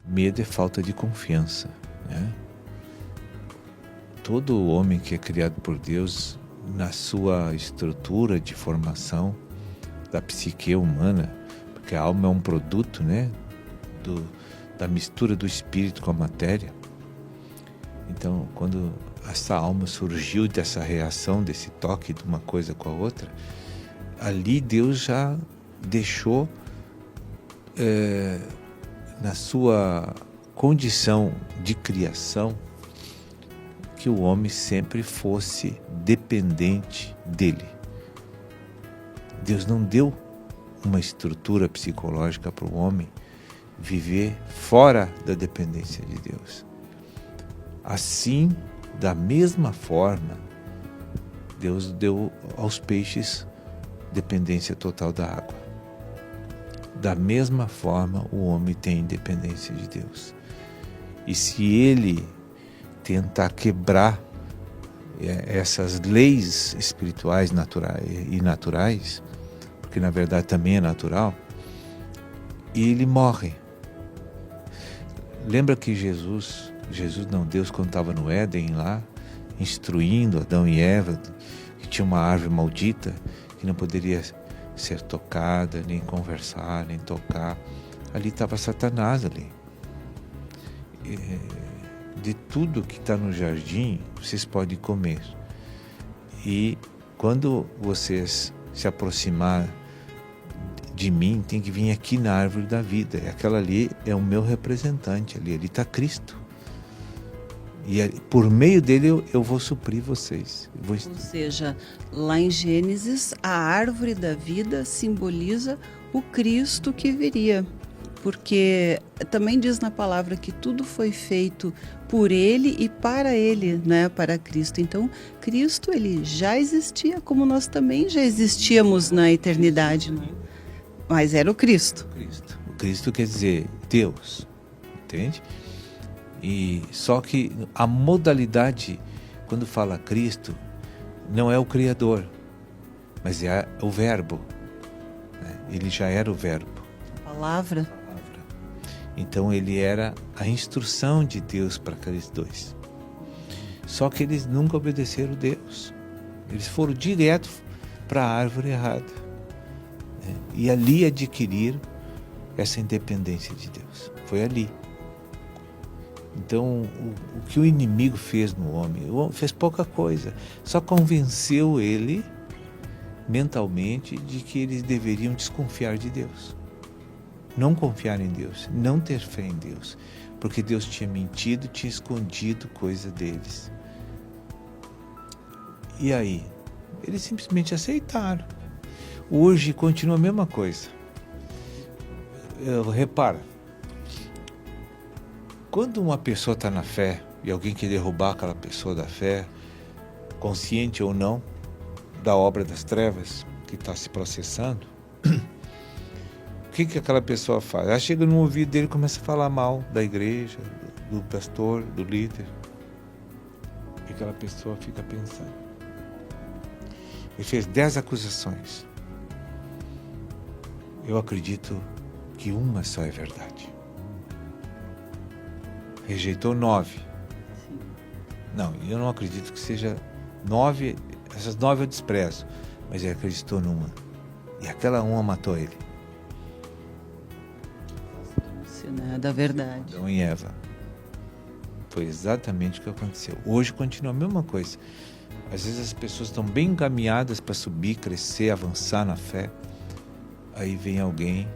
Medo é falta de confiança, né? Todo homem que é criado por Deus, na sua estrutura de formação da psique humana, porque a alma é um produto, né, da mistura do espírito com a matéria. Então, quando essa alma surgiu dessa reação, desse toque de uma coisa com a outra, ali Deus já deixou na sua condição de criação que o homem sempre fosse dependente dele. Deus não deu uma estrutura psicológica para o homem viver fora da dependência de Deus. Assim, da mesma forma, Deus deu aos peixes dependência total da água. Da mesma forma, o homem tem dependência de Deus. E se ele tentar quebrar essas leis espirituais e naturais, porque na verdade também é natural, ele morre. Lembra que Deus, quando estava no Éden lá, instruindo Adão e Eva, que tinha uma árvore maldita, que não poderia ser tocada, nem conversar, nem tocar. Ali estava Satanás ali. De tudo que está no jardim, vocês podem comer. E quando vocês se aproximar de mim, tem que vir aqui na árvore da vida. Aquela ali é o meu representante, ali está Cristo. E por meio dele eu vou suprir vocês. Ou seja, lá em Gênesis, a árvore da vida simboliza o Cristo que viria. Porque também diz na palavra que tudo foi feito por ele e para ele, né? Para Cristo. Então, Cristo, ele já existia, como nós também já existíamos na eternidade, né? Mas era o Cristo. O Cristo quer dizer Deus, entende? E só que a modalidade, quando fala Cristo, não é o Criador, mas é o Verbo, né? Ele já era o Verbo. A palavra. Então ele era a instrução de Deus para aqueles dois. Só que eles nunca obedeceram a Deus. Eles foram direto para a árvore errada, né? E ali adquiriram essa independência de Deus. Foi ali. Então, o que o inimigo fez no homem? O homem fez pouca coisa. Só convenceu ele mentalmente de que eles deveriam desconfiar de Deus. Não confiar em Deus, não ter fé em Deus, porque Deus tinha mentido, tinha escondido coisa deles. E aí? Eles simplesmente aceitaram. Hoje continua a mesma coisa. Repara, quando uma pessoa está na fé e alguém quer derrubar aquela pessoa da fé, consciente ou não, da obra das trevas que está se processando, o que aquela pessoa faz? Ela chega no ouvido dele e começa a falar mal da igreja, do pastor, do líder. E aquela pessoa fica pensando. Ele fez 10 acusações. Eu acredito que uma só é verdade. Rejeitou 9. Não, eu não acredito que seja 9, essas 9 eu desprezo, mas ele acreditou numa. E aquela uma matou ele. Né, da verdade. Adão e Eva. Foi exatamente o que aconteceu. Hoje continua a mesma coisa. Às vezes as pessoas estão bem encaminhadas para subir, crescer, avançar na fé. Aí vem alguém,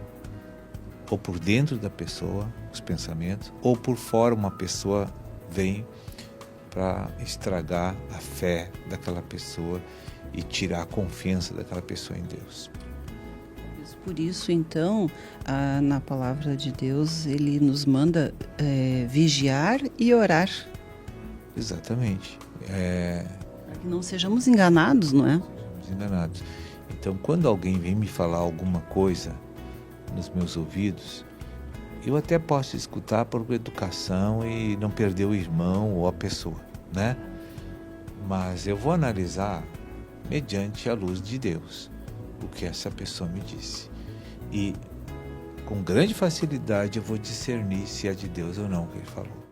ou por dentro da pessoa, os pensamentos, ou por fora uma pessoa vem para estragar a fé daquela pessoa e tirar a confiança daquela pessoa em Deus. Por isso, então, na palavra de Deus, ele nos manda vigiar e orar. Exatamente. Para que não sejamos enganados, não é? Sejamos enganados. Então, quando alguém vem me falar alguma coisa nos meus ouvidos, eu até posso escutar por educação e não perder o irmão ou a pessoa, né? Mas eu vou analisar mediante a luz de Deus o que essa pessoa me disse. E com grande facilidade eu vou discernir se é de Deus ou não o que ele falou.